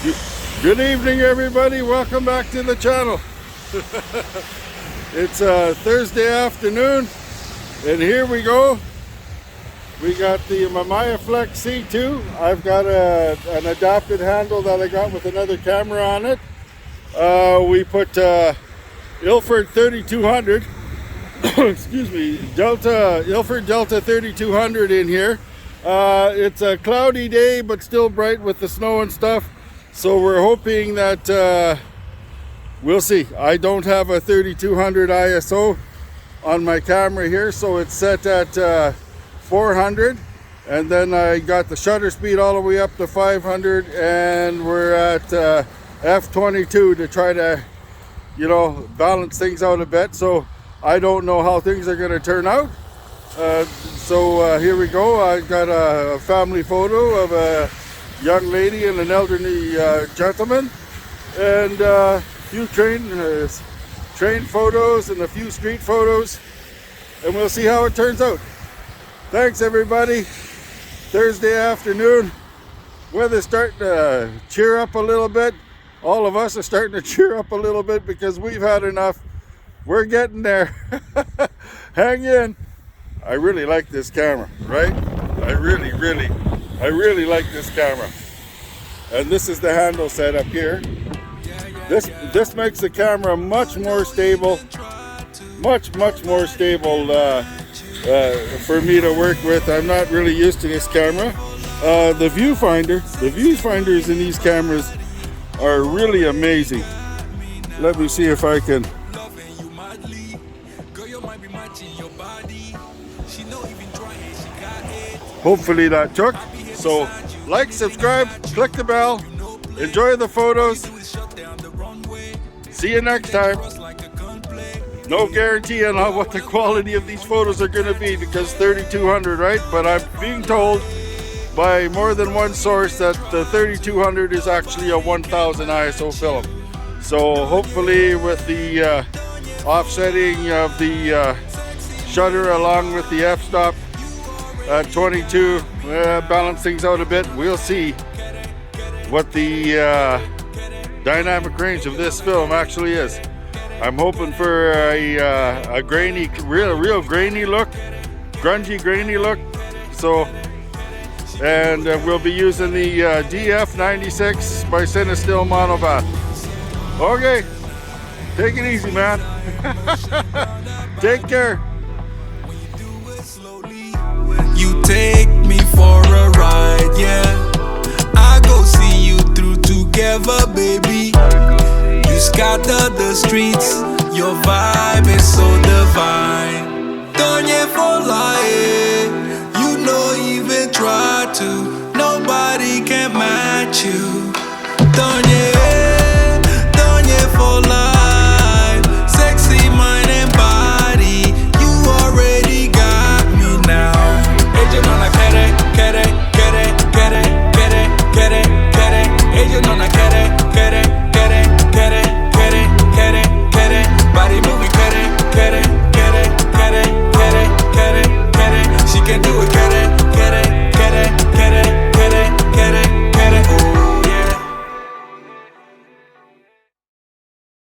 Good evening, everybody. Welcome back to the channel. It's Thursday afternoon, and here we go. We got the Mamiyaflex C2. I've got an adapted handle that I got with another camera on it. We put Ilford 3200, excuse me, Ilford Delta 3200 in here. It's a cloudy day, but still bright with the snow and stuff. So we're hoping that we'll see. I don't have a 3200 ISO on my camera here, so it's set at 400, and then I got the shutter speed all the way up to 500, and we're at f22 to try to, you know, balance things out a bit. So I don't know how things are going to turn out. So here we go. I got a family photo of a young lady and an elderly gentleman, and a few train photos and a few street photos, and we'll see how it turns out. Thanks, everybody. Thursday afternoon, weather's starting to cheer up a little bit. All of us are starting to cheer up a little bit because we've had enough. We're getting there. Hang in. I really like this camera, right? I really like this camera. And this is the handle setup here. This makes the camera much more stable, much more stable for me to work with. I'm not really used to this camera. The viewfinders in these cameras are really amazing. Let me see if I can. Hopefully that took. So like, subscribe, click the bell, enjoy the photos. See you next time. No guarantee on what the quality of these photos are going to be because 3200, right? But I'm being told by more than one source that the 3200 is actually a 1000 ISO film. So hopefully with the offsetting of the shutter along with the f-stop at 22, balance things out a bit. We'll see what the dynamic range of this film actually is. I'm hoping for a grainy, real grainy look, grungy grainy look. So, and we'll be using the DF96 by Cinestill Monobath. Okay, take it easy, man. Take care. You take me for a ride, yeah. I go see you through together, baby. You scatter the streets, your vibe is so divine. Don't you for lie,